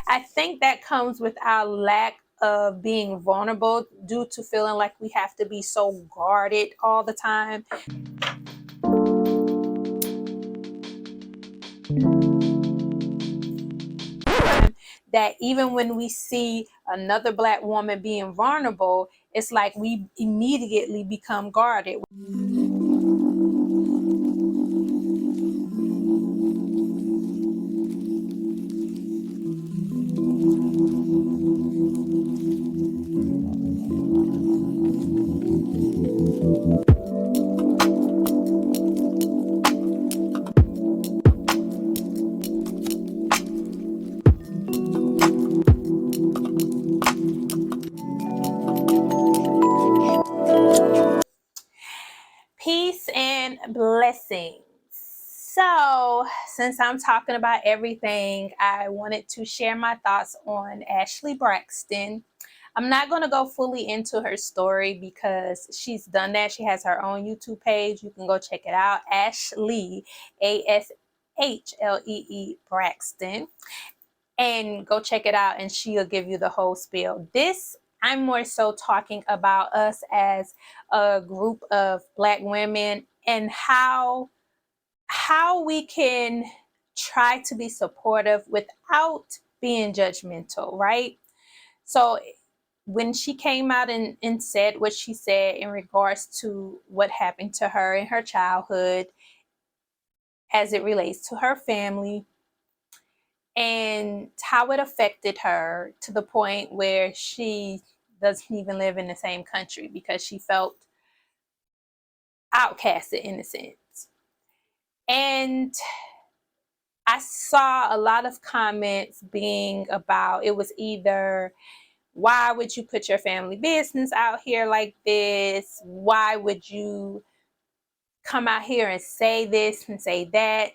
I think that comes with our lack of being vulnerable due to feeling like we have to be so guarded all the time. That even when we see another Black woman being vulnerable, it's like we immediately become guarded. Peace and blessings. So, since I'm talking about everything, I wanted to share my thoughts on Ashlee Braxton. I'm not going to go fully into her story because she's done that. She has her own YouTube page. You can go check it out. Ashlee, Ashlee Braxton. And go check it out and she'll give you the whole spiel. This, I'm more so talking about us as a group of Black women and how we can try to be supportive without being judgmental, right? So when she came out and said what she said in regards to what happened to her in her childhood as it relates to her family, and how it affected her to the point where she doesn't even live in the same country because she felt outcasted in a sense. And I saw a lot of comments being about, it was either, why would you put your family business out here like this? Why would you come out here and say this and say that?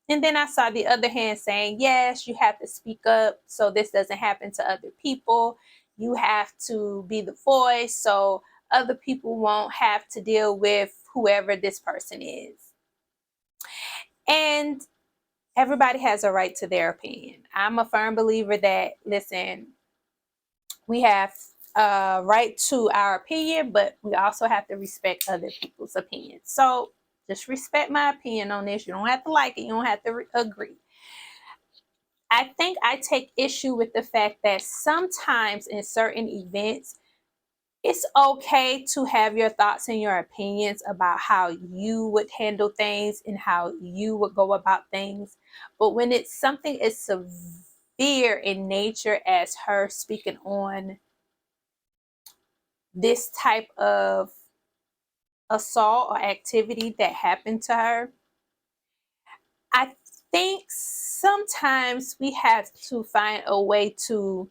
And then I saw the other hand saying, yes, you have to speak up so this doesn't happen to other people. You have to be the voice so other people won't have to deal with whoever this person is. And everybody has a right to their opinion. I'm a firm believer that, listen, we have a right to our opinion, but we also have to respect other people's opinions. So just respect my opinion on this. You don't have to like it. You don't have to agree. I think I take issue with the fact that sometimes in certain events, it's okay to have your thoughts and your opinions about how you would handle things and how you would go about things. But when it's something as severe in nature as her speaking on this type of assault or activity that happened to her, I think sometimes we have to find a way to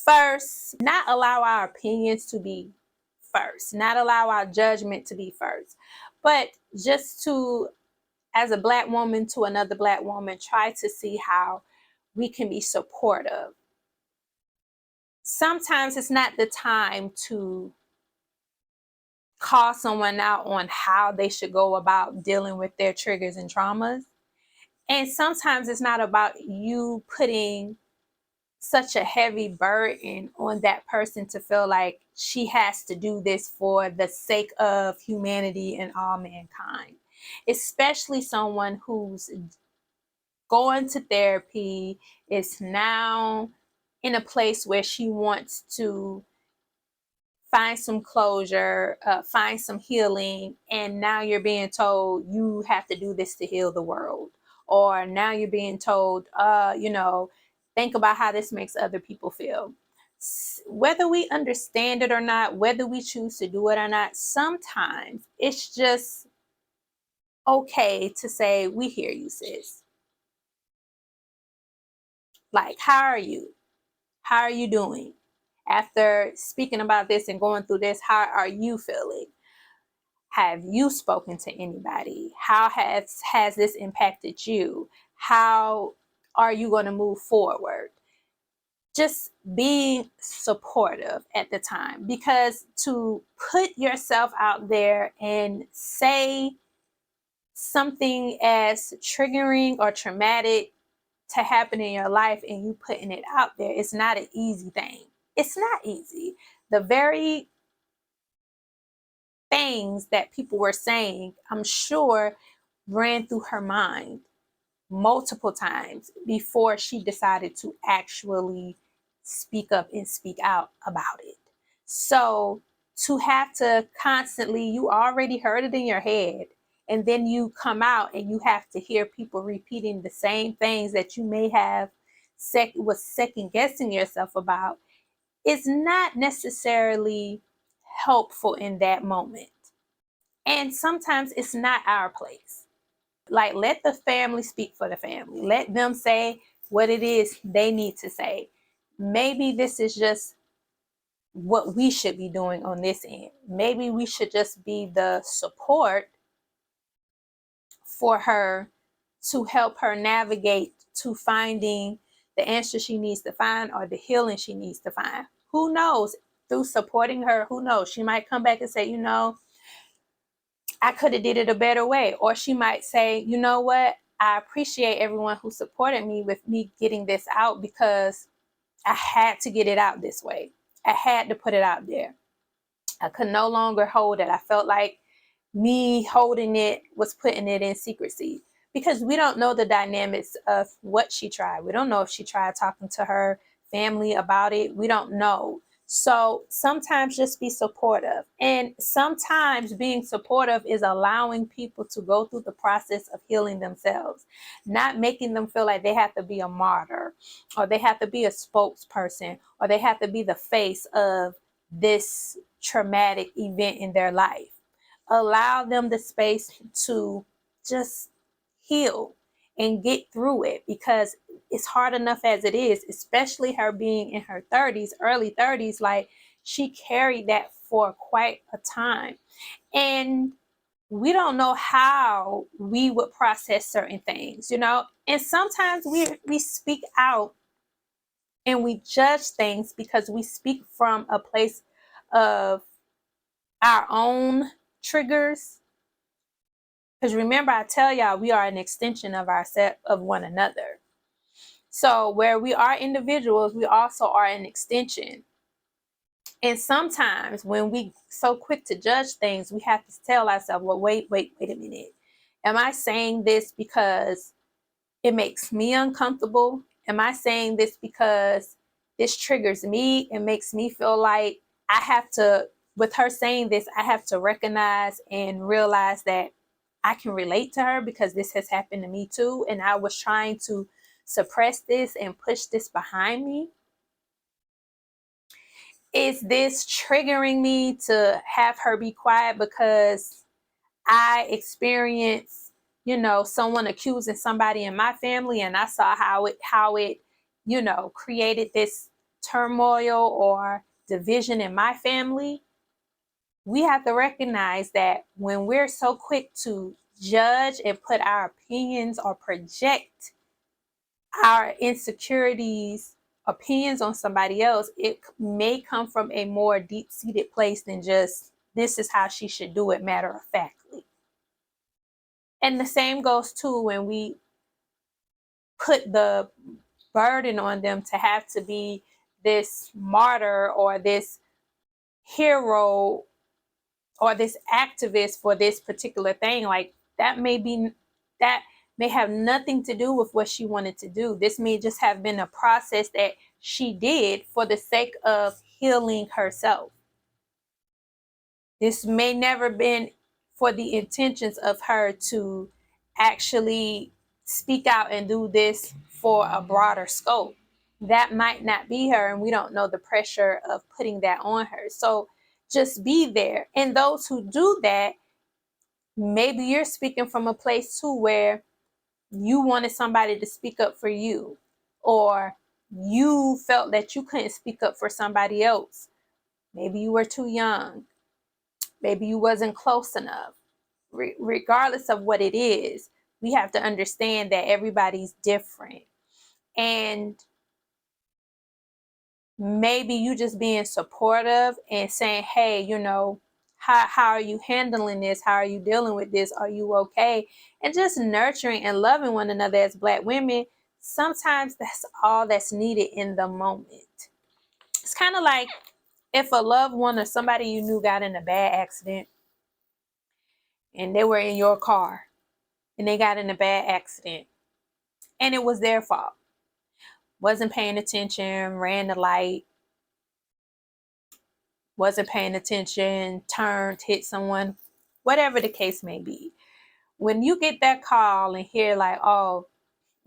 first not allow our opinions to be first, not allow our judgment to be first, but just to, as a Black woman to another Black woman, try to see how we can be supportive. Sometimes it's not the time to call someone out on how they should go about dealing with their triggers and traumas. And sometimes it's not about you putting such a heavy burden on that person to feel like she has to do this for the sake of humanity and all mankind, especially someone who's going to therapy, is now in a place where she wants to find some closure, find some healing, and now you're being told you have to do this to heal the world. Or now you're being told, think about how this makes other people feel. Whether we understand it or not, whether we choose to do it or not, sometimes it's just okay to say, we hear you, sis. Like, how are you? How are you doing? After speaking about this and going through this, how are you feeling? Have you spoken to anybody? How has this impacted you? How are you going to move forward? Just being supportive at the time, because to put yourself out there and say something as triggering or traumatic to happen in your life and you putting it out there, it's not an easy thing. It's not easy. The very things that people were saying, I'm sure, ran through her mind multiple times before she decided to actually speak up and speak out about it. So to have to constantly, you already heard it in your head, and then you come out and you have to hear people repeating the same things that you may have was second guessing yourself about, is not necessarily helpful in that moment. And sometimes it's not our place. Like, let the family speak for the family. Let them say what it is they need to say. Maybe this is just what we should be doing on this end. Maybe we should just be the support for her to help her navigate to finding the answer she needs to find or the healing she needs to find. Who knows? Through supporting her, who knows? She might come back and say, I could have did it a better way. Or she might say, you know what? I appreciate everyone who supported me with me getting this out, because I had to get it out this way. I had to put it out there. I could no longer hold it. I felt like me holding it was putting it in secrecy, because we don't know the dynamics of what she tried. We don't know if she tried talking to her family about it. We don't know. So sometimes just be supportive. And sometimes being supportive is allowing people to go through the process of healing themselves, not making them feel like they have to be a martyr, or they have to be a spokesperson, or they have to be the face of this traumatic event in their life. Allow them the space to just heal and get through it, because it's hard enough as it is, especially her being in her 30s, early 30s. Like, she carried that for quite a time. And we don't know how we would process certain things, and sometimes we speak out and we judge things because we speak from a place of our own triggers. Because remember, I tell y'all, we are an extension of of one another. So where we are individuals, we also are an extension. And sometimes when we so quick to judge things, we have to tell ourselves, well, wait a minute. Am I saying this because it makes me uncomfortable? Am I saying this because this triggers me and makes me feel like I have to, with her saying this, I have to recognize and realize that I can relate to her because this has happened to me too. And I was trying to suppress this and push this behind me. Is this triggering me to have her be quiet because I experienced, someone accusing somebody in my family, and I saw how it created this turmoil or division in my family? We have to recognize that when we're so quick to judge and put our opinions or project our insecurities, opinions on somebody else, it may come from a more deep-seated place than just, this is how she should do it, matter of factly. And the same goes too when we put the burden on them to have to be this martyr or this hero or this activist for this particular thing. Like, that may have nothing to do with what she wanted to do. This may just have been a process that she did for the sake of healing herself. This may never been for the intentions of her to actually speak out and do this for a broader scope. That might not be her, and we don't know the pressure of putting that on her. So just be there. And those who do that, maybe you're speaking from a place too where you wanted somebody to speak up for you, or you felt that you couldn't speak up for somebody else. Maybe you were too young. Maybe you wasn't close enough. Regardless of what it is, we have to understand that everybody's different. And maybe you just being supportive and saying, hey, how are you handling this? How are you dealing with this? Are you okay? And just nurturing and loving one another as Black women. sometimes that's all that's needed in the moment. It's kind of like if a loved one or somebody you knew got in a bad accident and they were in your car and they got in a bad accident and it was their fault. Wasn't paying attention, ran the light, wasn't paying attention, turned, hit someone, whatever the case may be. When you get that call and hear like, oh,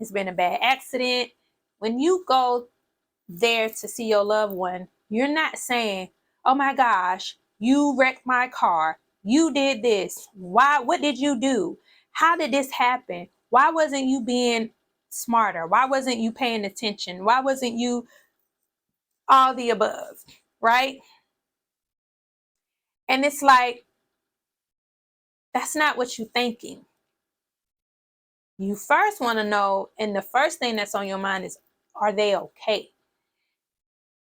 it's been a bad accident, when you go there to see your loved one, you're not saying, oh my gosh, you wrecked my car. You did this. Why? What did you do? How did this happen? Why wasn't you being smarter? Why wasn't you paying attention? Why wasn't you all the above? Right? And it's like, that's not what you're thinking. You first want to know, and the first thing that's on your mind is, are they okay?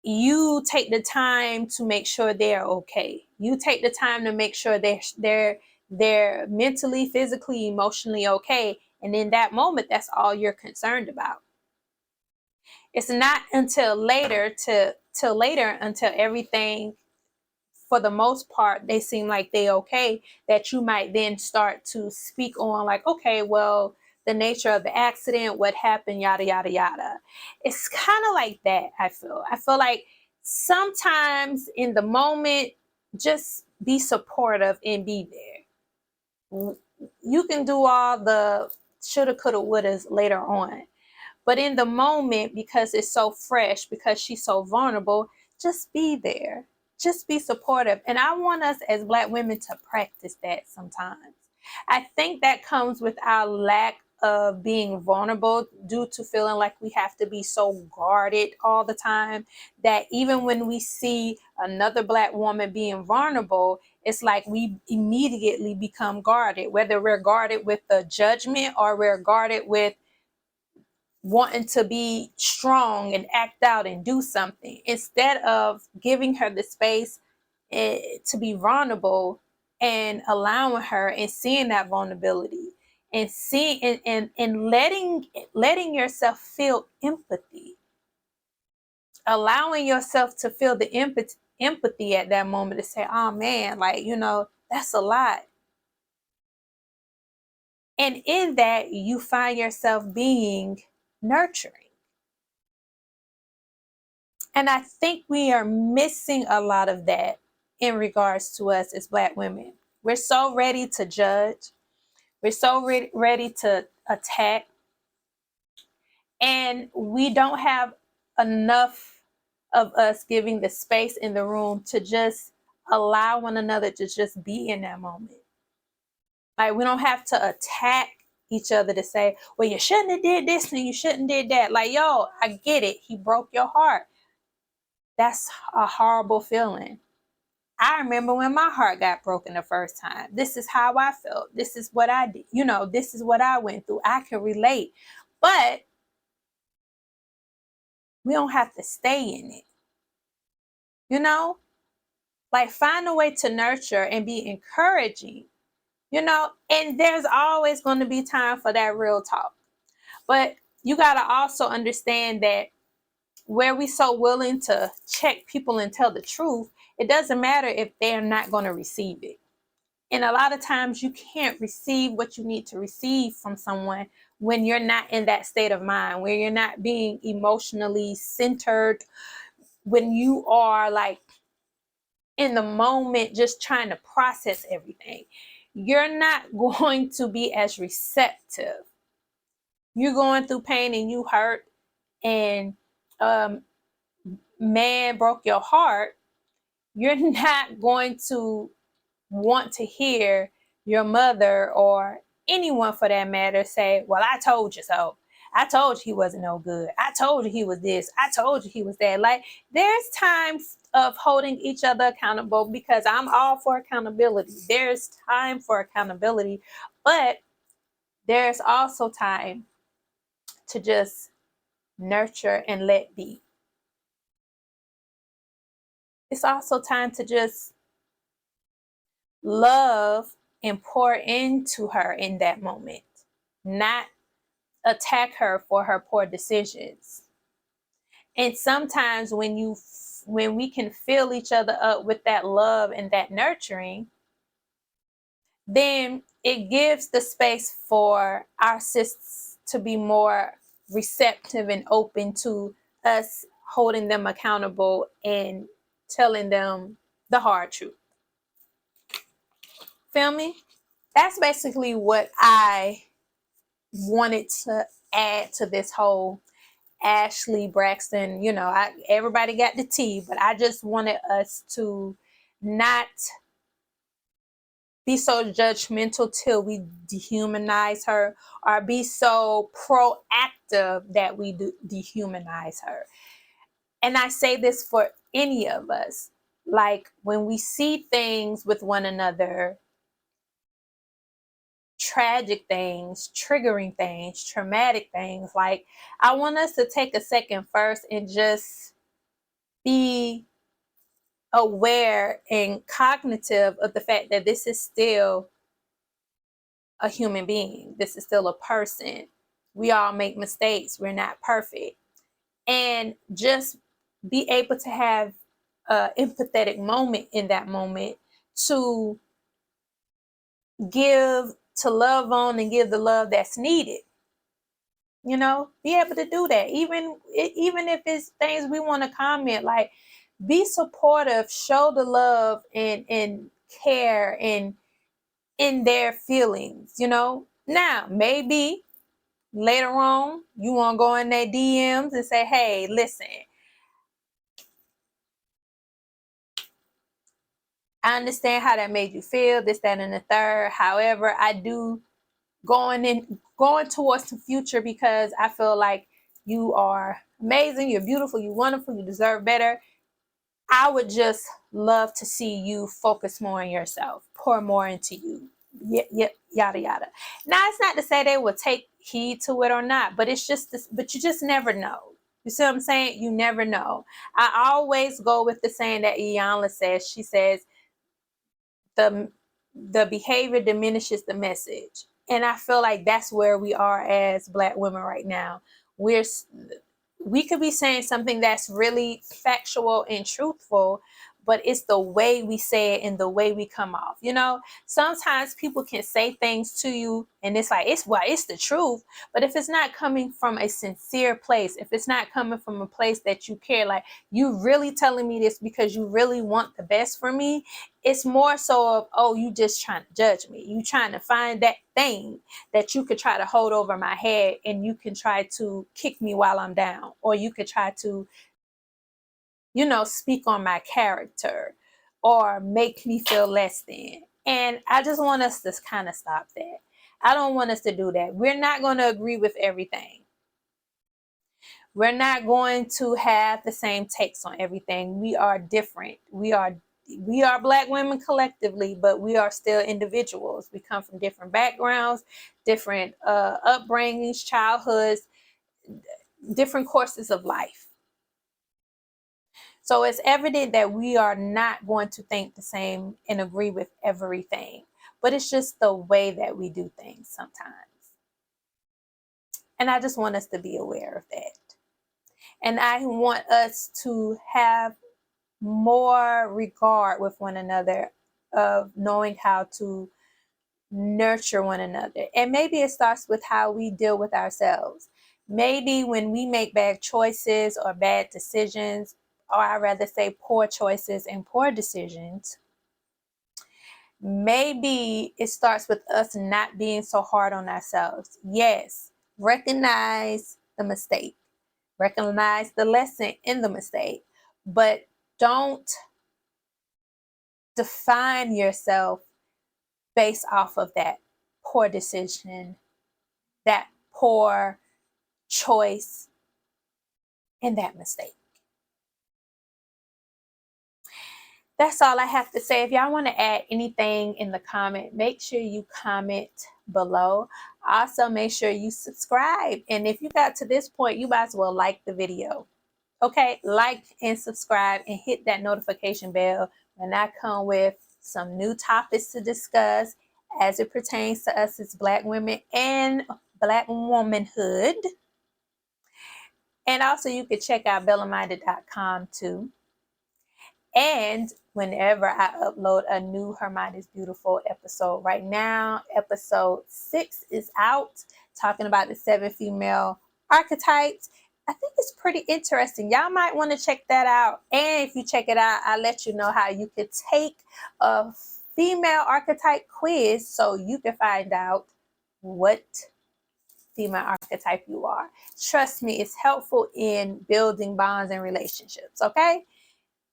You take the time to make sure they're okay. You take the time to make sure they're mentally, physically, emotionally okay. And in that moment, that's all you're concerned about. It's not until later until everything, for the most part, they seem like they okay, that you might then start to speak on like, okay, well, the nature of the accident, what happened, yada, yada, yada. It's kind of like that, I feel like sometimes in the moment, just be supportive and be there. You can do all the shoulda, coulda, wouldas later on. But in the moment, because it's so fresh, because she's so vulnerable, just be there. Just be supportive. And I want us as Black women to practice that sometimes. I think that comes with our lack of being vulnerable due to feeling like we have to be so guarded all the time, that even when we see another Black woman being vulnerable, it's like we immediately become guarded, whether we're guarded with the judgment or we're guarded with wanting to be strong and act out and do something, instead of giving her the space to be vulnerable and allowing her and seeing that vulnerability and seeing and letting yourself feel empathy, allowing yourself to feel the empathy at that moment, to say, oh man, like, that's a lot. And in that, you find yourself being nurturing. And I think we are missing a lot of that in regards to us as Black women. We're so ready to judge. We're so ready to attack. And we don't have enough of us giving the space in the room to just allow one another to just be in that moment. Like, we don't have to attack each other to say, well, you shouldn't have did this and you shouldn't did that. Like, yo, I get it. He broke your heart. That's a horrible feeling. I remember when my heart got broken the first time. This is how I felt. This is what I did. This is what I went through. I can relate. But we don't have to stay in it. Like, find a way to nurture and be encouraging, and there's always going to be time for that real talk. But you got to also understand that where we so willing to check people and tell the truth, it doesn't matter if they're not going to receive it. And a lot of times you can't receive what you need to receive from someone when you're not in that state of mind, where you're not being emotionally centered, when you are like in the moment just trying to process everything. You're not going to be as receptive. You're going through pain and you hurt, and man broke your heart. You're not going to want to hear your mother or anyone for that matter say, well, I told you so. I told you he wasn't no good. I told you he was this. I told you he was that. Like, there's times of holding each other accountable, because I'm all for accountability. There's time for accountability, but there's also time to just nurture and let be. It's also time to just love and pour into her in that moment, not attack her for her poor decisions. And sometimes when we can fill each other up with that love and that nurturing, then it gives the space for our sisters to be more receptive and open to us holding them accountable and telling them the hard truth. Feel me? That's basically what I wanted to add to this whole Ashlee Braxton. Everybody got the tea, but I just wanted us to not be so judgmental till we dehumanize her, or be so proactive that we dehumanize her. And I say this for any of us. Like, when we see things with one another, tragic things, triggering things, traumatic things, like, I want us to take a second first and just be aware and cognitive of the fact that this is still a human being. This is still a person. We all make mistakes. We're not perfect. And just be able to have an empathetic moment in that moment to love on and give the love that's needed. Be able to do that. Even if it's things we want to comment, like, be supportive, show the love and care and in their feelings. Now, maybe later on you want to go in their DMs and say, hey, listen, I understand how that made you feel, this, that, and the third. However, I do going towards the future, because I feel like you are amazing, you're beautiful, you're wonderful, you deserve better. I would just love to see you focus more on yourself, pour more into you. Yep, yada yada. Now, it's not to say they will take heed to it or not, but it's just this, but you just never know. You see what I'm saying? You never know. I always go with the saying that Iyanla says. She says, the behavior diminishes the message. And I feel like that's where we are as Black women right now. We could be saying something that's really factual and truthful, but it's the way we say it and the way we come off. Sometimes people can say things to you and it's like, it's the truth. But if it's not coming from a sincere place, if it's not coming from a place that you care, like, you really telling me this because you really want the best for me, it's more so of, oh, you just trying to judge me. You trying to find that thing that you could try to hold over my head, and you can try to kick me while I'm down, or you could try to, speak on my character or make me feel less than. And I just want us to kind of stop that. I don't want us to do that. We're not going to agree with everything. We're not going to have the same takes on everything. We are different. We are Black women collectively, but we are still individuals. We come from different backgrounds, different upbringings, childhoods, different courses of life. So it's evident that we are not going to think the same and agree with everything, but it's just the way that we do things sometimes. And I just want us to be aware of that. And I want us to have more regard with one another, of knowing how to nurture one another. And maybe it starts with how we deal with ourselves. Maybe when we make bad choices or bad decisions, or I'd rather say poor choices and poor decisions, maybe it starts with us not being so hard on ourselves. Yes, recognize the mistake, recognize the lesson in the mistake, but don't define yourself based off of that poor decision, that poor choice, and that mistake. That's all I have to say. If y'all want to add anything in the comment, make sure you comment below. Also, make sure you subscribe. And if you got to this point, you might as well like the video. Okay, like and subscribe and hit that notification bell when I come with some new topics to discuss as it pertains to us as Black women and Black womanhood. And also you can check out bellaminded.com too. And whenever I upload a new Her Mind is Beautiful episode, right now, episode 6 is out, talking about the 7 female archetypes. I think it's pretty interesting. Y'all might want to check that out. And if you check it out, I'll let you know how you could take a female archetype quiz so you can find out what female archetype you are. Trust me, it's helpful in building bonds and relationships, okay?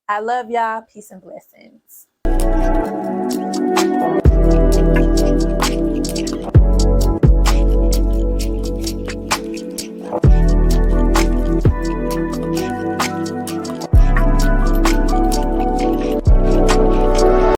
I love y'all. Peace and blessings.